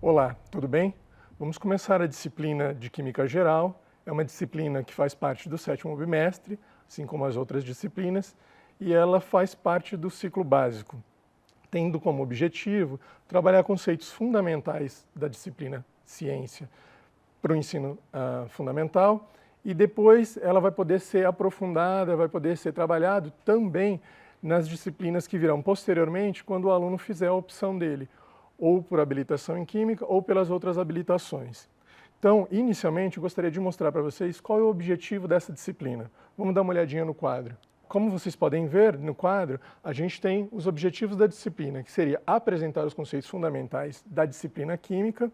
Olá, tudo bem? Vamos começar a disciplina de Química Geral. É uma disciplina que faz parte do 7º bimestre, assim como as outras disciplinas, e ela faz parte do ciclo básico, tendo como objetivo trabalhar conceitos fundamentais da disciplina Ciência para o ensino fundamental, e depois ela vai poder ser aprofundada, vai poder ser trabalhado também nas disciplinas que virão posteriormente, quando o aluno fizer a opção dele, ou por habilitação em Química, ou pelas outras habilitações. Então, inicialmente, eu gostaria de mostrar para vocês qual é o objetivo dessa disciplina. Vamos dar uma olhadinha no quadro. Como vocês podem ver no quadro, a gente tem os objetivos da disciplina, que seria apresentar os conceitos fundamentais da disciplina Química,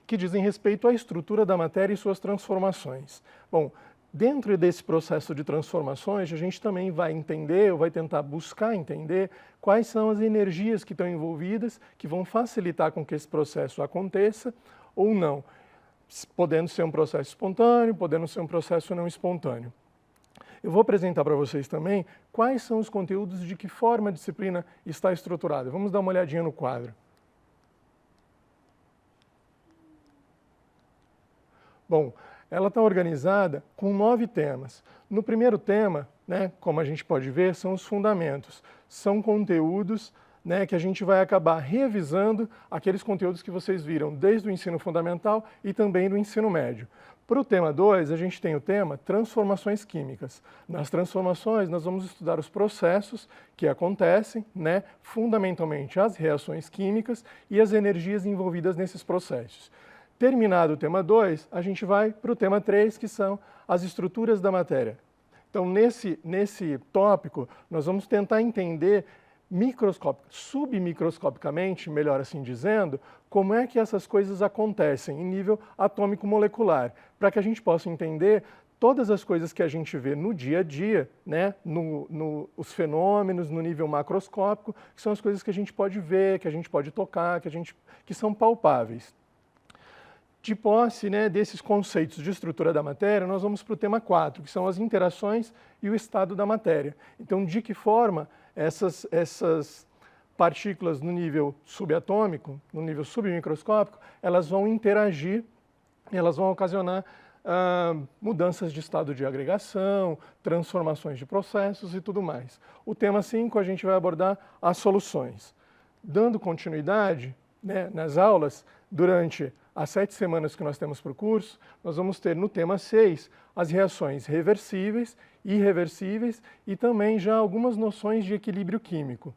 que dizem respeito à estrutura da matéria e suas transformações. Bom, dentro desse processo de transformações, a gente também vai entender, ou vai tentar buscar entender, quais são as energias que estão envolvidas, que vão facilitar com que esse processo aconteça ou não, podendo ser um processo espontâneo, podendo ser um processo não espontâneo. Eu vou apresentar para vocês também quais são os conteúdos, de que forma a disciplina está estruturada. Vamos dar uma olhadinha no quadro. Bom, ela está organizada com 9 temas. No primeiro tema, como a gente pode ver, são os fundamentos. São conteúdos que a gente vai acabar revisando aqueles conteúdos que vocês viram desde o ensino fundamental e também do ensino médio. Para o tema 2, a gente tem o tema Transformações Químicas. Nas transformações, nós vamos estudar os processos que acontecem, fundamentalmente as reações químicas e as energias envolvidas nesses processos. Terminado o tema 2, a gente vai para o tema 3, que são as estruturas da matéria. Então, nesse tópico, nós vamos tentar entender submicroscopicamente, melhor assim dizendo, como é que essas coisas acontecem em nível atômico-molecular, para que a gente possa entender todas as coisas que a gente vê no dia a dia, os fenômenos no nível macroscópico, que são as coisas que a gente pode ver, que a gente pode tocar, que são palpáveis. De posse desses conceitos de estrutura da matéria, nós vamos para o tema 4, que são as interações e o estado da matéria. Então, de que forma essas partículas no nível subatômico, no nível submicroscópico, elas vão interagir, elas vão ocasionar mudanças de estado de agregação, transformações de processos e tudo mais. O tema 5, a gente vai abordar as soluções. Dando continuidade nas aulas, durante as 7 semanas que nós temos para o curso, nós vamos ter no tema 6 as reações reversíveis, irreversíveis e também já algumas noções de equilíbrio químico.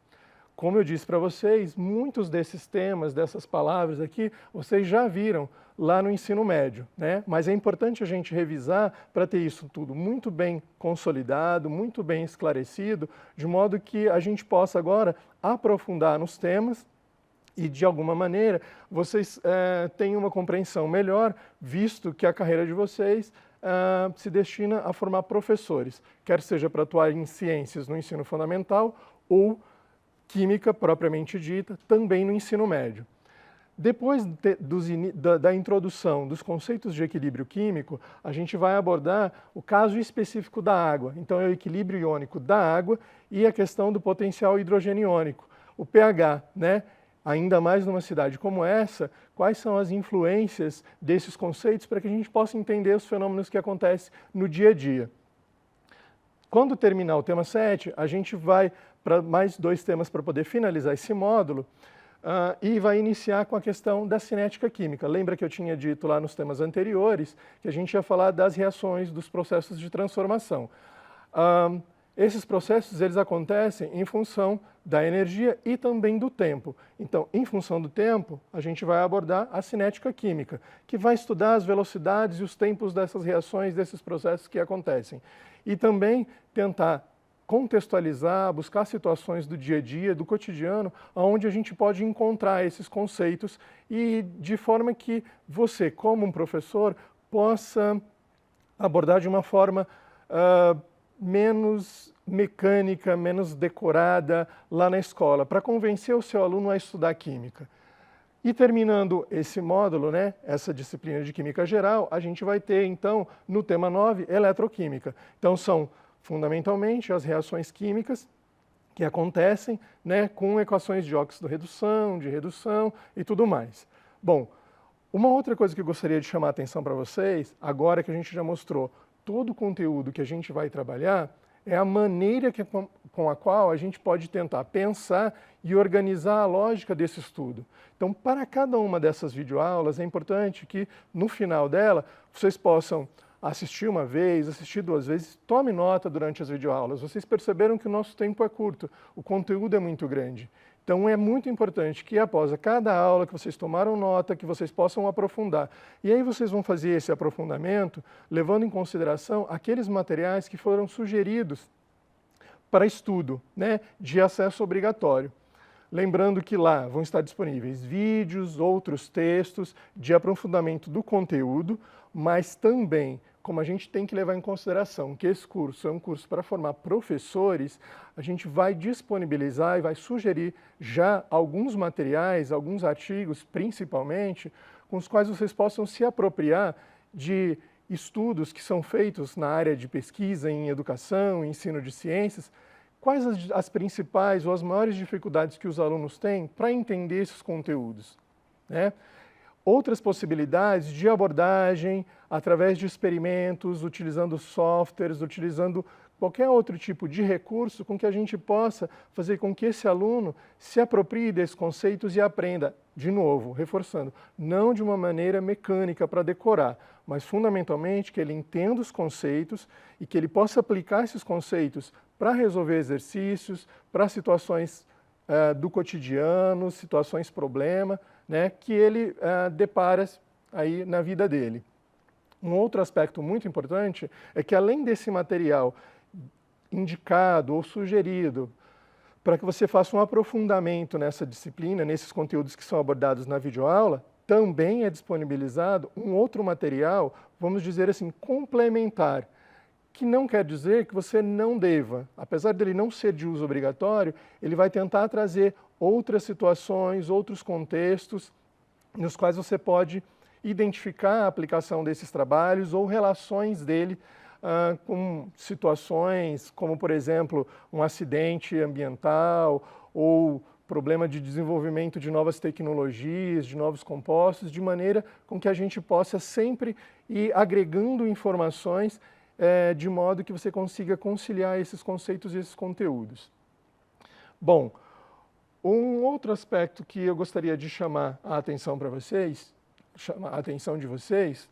Como eu disse para vocês, muitos desses temas, dessas palavras aqui, vocês já viram lá no ensino médio, Mas é importante a gente revisar para ter isso tudo muito bem consolidado, muito bem esclarecido, de modo que a gente possa agora aprofundar nos temas e, de alguma maneira, vocês tenham uma compreensão melhor, visto que a carreira de vocês se destina a formar professores, quer seja para atuar em ciências no ensino fundamental ou química propriamente dita, também no ensino médio. Depois da introdução dos conceitos de equilíbrio químico, a gente vai abordar o caso específico da água. Então, é o equilíbrio iônico da água e a questão do potencial hidrogênio iônico, o pH, Ainda mais numa cidade como essa, quais são as influências desses conceitos para que a gente possa entender os fenômenos que acontecem no dia a dia. Quando terminar o tema 7, a gente vai para mais 2 temas para poder finalizar esse módulo e vai iniciar com a questão da cinética química. Lembra que eu tinha dito lá nos temas anteriores que a gente ia falar das reações, dos processos de transformação. Esses processos eles acontecem em função da energia e também do tempo. Então, em função do tempo, a gente vai abordar a cinética química, que vai estudar as velocidades e os tempos dessas reações, desses processos que acontecem. E também tentar contextualizar, buscar situações do dia a dia, do cotidiano, onde a gente pode encontrar esses conceitos e de forma que você, como um professor, possa abordar de uma forma menos mecânica, menos decorada lá na escola, para convencer o seu aluno a estudar química. E terminando esse módulo, essa disciplina de Química Geral, a gente vai ter, então, no tema 9, Eletroquímica. Então, são fundamentalmente as reações químicas que acontecem com equações de óxido-redução, de redução e tudo mais. Bom, uma outra coisa que eu gostaria de chamar a atenção para vocês, agora que a gente já mostrou todo o conteúdo que a gente vai trabalhar, é a maneira com a qual a gente pode tentar pensar e organizar a lógica desse estudo. Então, para cada uma dessas videoaulas, é importante que, no final dela, vocês possam assistir uma vez, assistir duas vezes, tome nota durante as videoaulas. Vocês perceberam que o nosso tempo é curto, o conteúdo é muito grande. Então, é muito importante que, após cada aula, que vocês tomaram nota, que vocês possam aprofundar. E aí vocês vão fazer esse aprofundamento, levando em consideração aqueles materiais que foram sugeridos para estudo, né, de acesso obrigatório. Lembrando que lá vão estar disponíveis vídeos, outros textos de aprofundamento do conteúdo, mas também, como a gente tem que levar em consideração que esse curso é um curso para formar professores, a gente vai disponibilizar e vai sugerir já alguns materiais, alguns artigos, principalmente, com os quais vocês possam se apropriar de estudos que são feitos na área de pesquisa em educação, ensino de ciências. Quais as principais ou as maiores dificuldades que os alunos têm para entender esses conteúdos, né? Outras possibilidades de abordagem através de experimentos, utilizando softwares, utilizando qualquer outro tipo de recurso com que a gente possa fazer com que esse aluno se aproprie desses conceitos e aprenda, de novo, reforçando, não de uma maneira mecânica para decorar, mas fundamentalmente que ele entenda os conceitos e que ele possa aplicar esses conceitos para resolver exercícios, para situações do cotidiano, situações problema, né, que ele depara aí na vida dele. Um outro aspecto muito importante é que, além desse material indicado ou sugerido para que você faça um aprofundamento nessa disciplina, nesses conteúdos que são abordados na videoaula, também é disponibilizado um outro material, vamos dizer assim, complementar, que não quer dizer que você não deva. Apesar dele não ser de uso obrigatório, ele vai tentar trazer outras situações, outros contextos, nos quais você pode identificar a aplicação desses trabalhos ou relações dele com situações como, por exemplo, um acidente ambiental ou problema de desenvolvimento de novas tecnologias, de novos compostos, de maneira com que a gente possa sempre ir agregando informações de modo que você consiga conciliar esses conceitos e esses conteúdos. Bom, um outro aspecto que eu gostaria de chamar a atenção para vocês, chamar a atenção de vocês,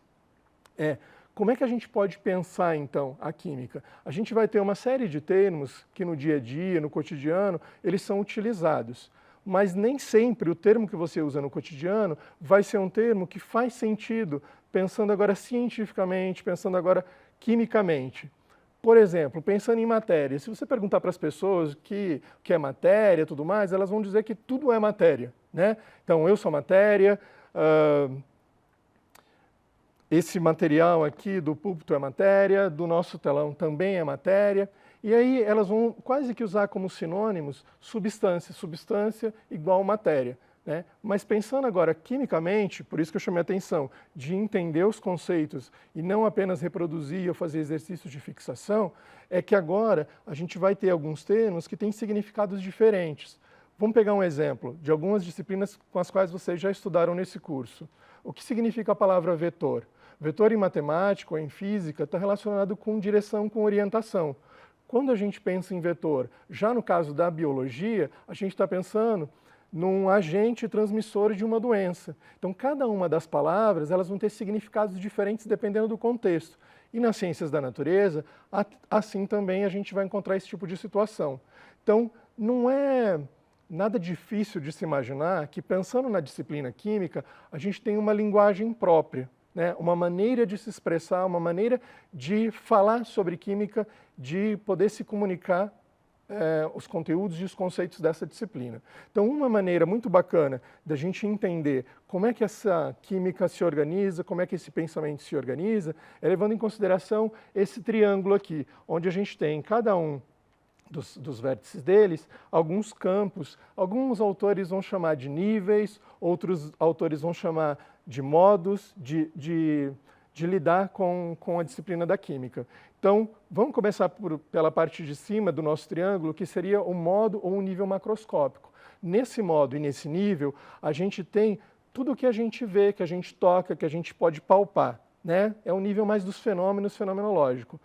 é como é que a gente pode pensar, então, a química? A gente vai ter uma série de termos que no dia a dia, no cotidiano, eles são utilizados. Mas nem sempre o termo que você usa no cotidiano vai ser um termo que faz sentido, pensando agora cientificamente, pensando agora quimicamente. Por exemplo, pensando em matéria, se você perguntar para as pessoas o que é matéria e tudo mais, elas vão dizer que tudo é matéria, né? Então, eu sou matéria, esse material aqui do púlpito é matéria, do nosso telão também é matéria, e aí elas vão quase que usar como sinônimos substância, substância igual matéria, né? Mas pensando agora quimicamente, por isso que eu chamei a atenção, de entender os conceitos e não apenas reproduzir ou fazer exercícios de fixação, é que agora a gente vai ter alguns termos que têm significados diferentes. Vamos pegar um exemplo de algumas disciplinas com as quais vocês já estudaram nesse curso. O que significa a palavra vetor? Vetor em matemática ou em física está relacionado com direção, com orientação. Quando a gente pensa em vetor, já no caso da biologia, a gente está pensando num agente transmissor de uma doença. Então, cada uma das palavras elas vão ter significados diferentes dependendo do contexto. E nas ciências da natureza, assim também a gente vai encontrar esse tipo de situação. Então, não é nada difícil de se imaginar que, pensando na disciplina química, a gente tem uma linguagem própria, né? Uma maneira de se expressar, uma maneira de falar sobre química, de poder se comunicar os conteúdos e os conceitos dessa disciplina. Então, uma maneira muito bacana da gente entender como é que essa química se organiza, como é que esse pensamento se organiza, é levando em consideração esse triângulo aqui, onde a gente tem cada um dos vértices deles, alguns campos. Alguns autores vão chamar de níveis, outros autores vão chamar de modos de lidar com a disciplina da química. Então, vamos começar pela parte de cima do nosso triângulo, que seria o modo ou o nível macroscópico. Nesse modo e nesse nível, a gente tem tudo que a gente vê, que a gente toca, que a gente pode palpar, né? É o nível mais dos fenômenos fenomenológico.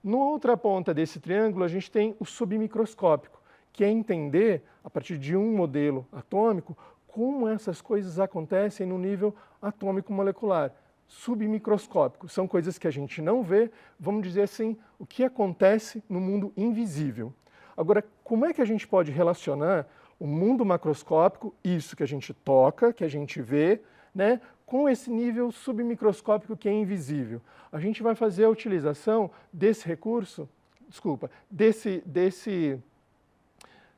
Na outra ponta desse triângulo, a gente tem o submicroscópico, que é entender, a partir de um modelo atômico, como essas coisas acontecem no nível atômico molecular. Submicroscópico, são coisas que a gente não vê, vamos dizer assim, o que acontece no mundo invisível. Agora, como é que a gente pode relacionar o mundo macroscópico, isso que a gente toca, que a gente vê, né, com esse nível submicroscópico que é invisível? A gente vai fazer a utilização desse recurso, desse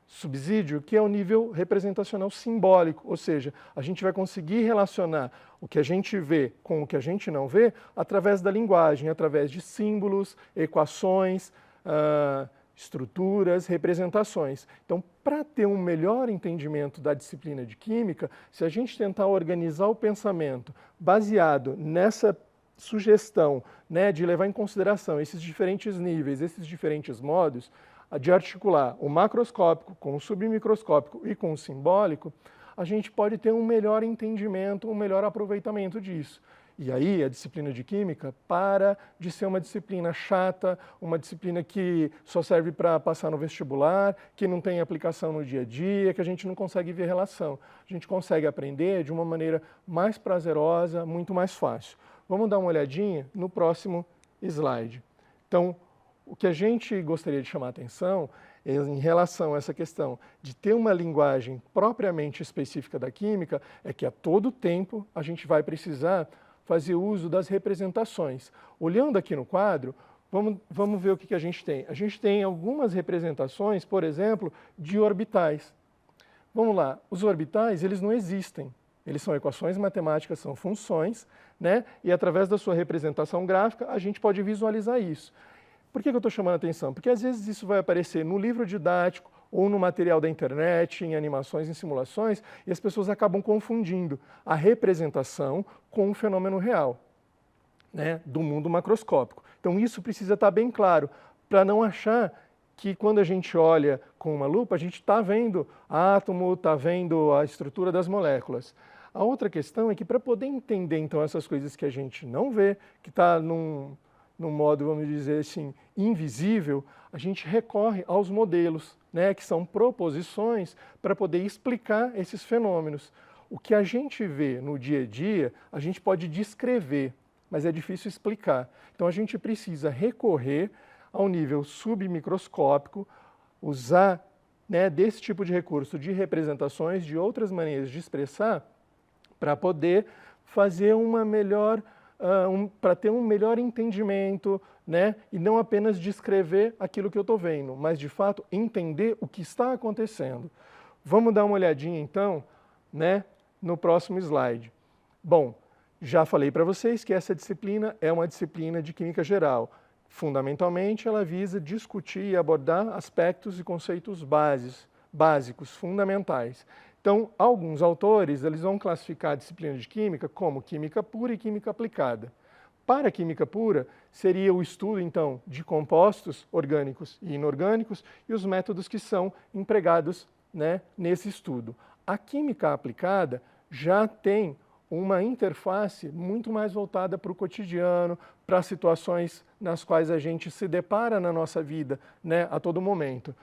subsídio, que é o nível representacional simbólico, ou seja, a gente vai conseguir relacionar o que a gente vê com o que a gente não vê através da linguagem, através de símbolos, equações, estruturas, representações. Então, para ter um melhor entendimento da disciplina de Química, se a gente tentar organizar o pensamento baseado nessa sugestão, né, de levar em consideração esses diferentes níveis, esses diferentes modos, de articular o macroscópico com o submicroscópico e com o simbólico, a gente pode ter um melhor entendimento, um melhor aproveitamento disso. E aí a disciplina de Química para de ser uma disciplina chata, uma disciplina que só serve para passar no vestibular, que não tem aplicação no dia a dia, que a gente não consegue ver relação. A gente consegue aprender de uma maneira mais prazerosa, muito mais fácil. Vamos dar uma olhadinha no próximo slide. Então, o que a gente gostaria de chamar a atenção em relação a essa questão de ter uma linguagem propriamente específica da química é que a todo tempo a gente vai precisar fazer uso das representações. Olhando aqui no quadro, vamos ver o que a gente tem. A gente tem algumas representações, por exemplo, de orbitais. Vamos lá, os orbitais eles não existem. Eles são equações matemáticas, são funções, né? E através da sua representação gráfica a gente pode visualizar isso. Por que eu estou chamando a atenção? Porque às vezes isso vai aparecer no livro didático ou no material da internet, em animações, em simulações, e as pessoas acabam confundindo a representação com o fenômeno real, né, do mundo macroscópico. Então isso precisa estar bem claro, para não achar que quando a gente olha com uma lupa, a gente está vendo átomo, está vendo a estrutura das moléculas. A outra questão é que para poder entender então essas coisas que a gente não vê, que está num modo, vamos dizer assim, invisível, a gente recorre aos modelos, né, que são proposições para poder explicar esses fenômenos. O que a gente vê no dia a dia, a gente pode descrever, mas é difícil explicar. Então a gente precisa recorrer ao nível submicroscópico, usar, né, desse tipo de recurso de representações, de outras maneiras de expressar, para poder fazer uma melhor para ter um melhor entendimento, né? E não apenas descrever aquilo que eu estou vendo, mas de fato entender o que está acontecendo. Vamos dar uma olhadinha então, né, no próximo slide. Bom, já falei para vocês que essa disciplina é uma disciplina de Química Geral. Fundamentalmente, ela visa discutir e abordar aspectos e conceitos básicos, fundamentais. Então, alguns autores eles vão classificar a disciplina de Química como Química Pura e Química Aplicada. Para a Química Pura, seria o estudo, então, de compostos orgânicos e inorgânicos e os métodos que são empregados, né, nesse estudo. A Química Aplicada já tem uma interface muito mais voltada para o cotidiano, para situações nas quais a gente se depara na nossa vida, né, a todo momento.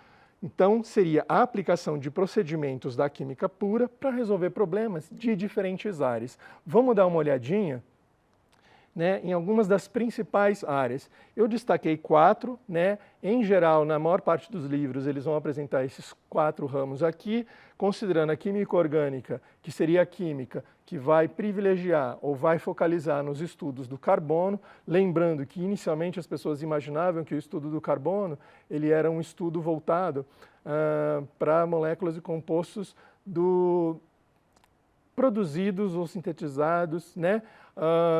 Então, seria a aplicação de procedimentos da química pura para resolver problemas de diferentes áreas. Vamos dar uma olhadinha, né, em algumas das principais áreas. Eu destaquei 4, né, em geral, na maior parte dos livros, eles vão apresentar esses 4 ramos aqui, considerando a química orgânica, que seria a química que vai privilegiar ou vai focalizar nos estudos do carbono, lembrando que inicialmente as pessoas imaginavam que o estudo do carbono ele era um estudo voltado para moléculas e compostos produzidos ou sintetizados, né,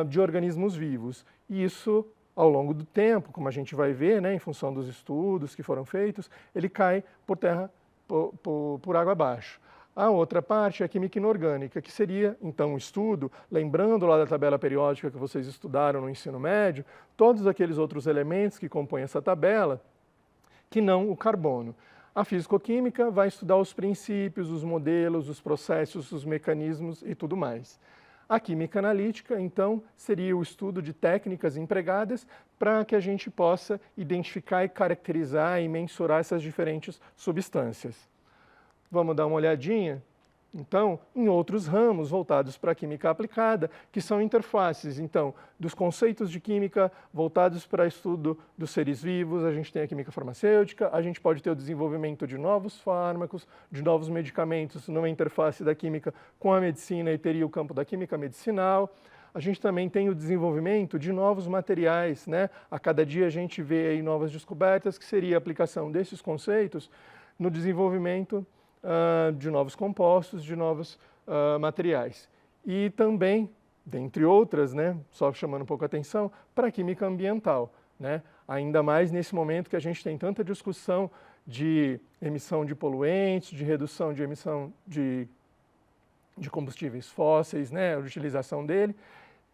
de organismos vivos. E isso, ao longo do tempo, como a gente vai ver, né, em função dos estudos que foram feitos, ele cai por terra, por água abaixo. A outra parte é a química inorgânica, que seria, então, um estudo, lembrando lá da tabela periódica que vocês estudaram no ensino médio, todos aqueles outros elementos que compõem essa tabela, que não o carbono. A físico-química vai estudar os princípios, os modelos, os processos, os mecanismos e tudo mais. A química analítica, então, seria o estudo de técnicas empregadas para que a gente possa identificar e caracterizar e mensurar essas diferentes substâncias. Vamos dar uma olhadinha, então, em outros ramos voltados para a química aplicada, que são interfaces, então, dos conceitos de química voltados para estudo dos seres vivos, a gente tem a química farmacêutica, a gente pode ter o desenvolvimento de novos fármacos, de novos medicamentos numa interface da química com a medicina e teria o campo da química medicinal. A gente também tem o desenvolvimento de novos materiais, né? A cada dia a gente vê aí novas descobertas, que seria a aplicação desses conceitos no desenvolvimento de novos compostos, de novos materiais. E também, dentre outras, né, só chamando um pouco a atenção, para a química ambiental, né? Ainda mais nesse momento que a gente tem tanta discussão de emissão de poluentes, de redução de emissão de combustíveis fósseis, né, a utilização dele,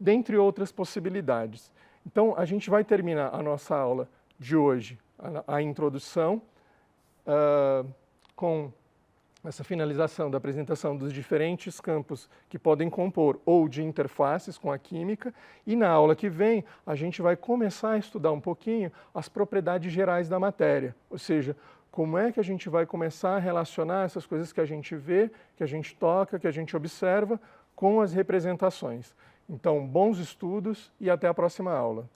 dentre outras possibilidades. Então, a gente vai terminar a nossa aula de hoje, a introdução, com essa finalização da apresentação dos diferentes campos que podem compor ou de interfaces com a química, e na aula que vem a gente vai começar a estudar um pouquinho as propriedades gerais da matéria, ou seja, como é que a gente vai começar a relacionar essas coisas que a gente vê, que a gente toca, que a gente observa com as representações. Então, bons estudos e até a próxima aula.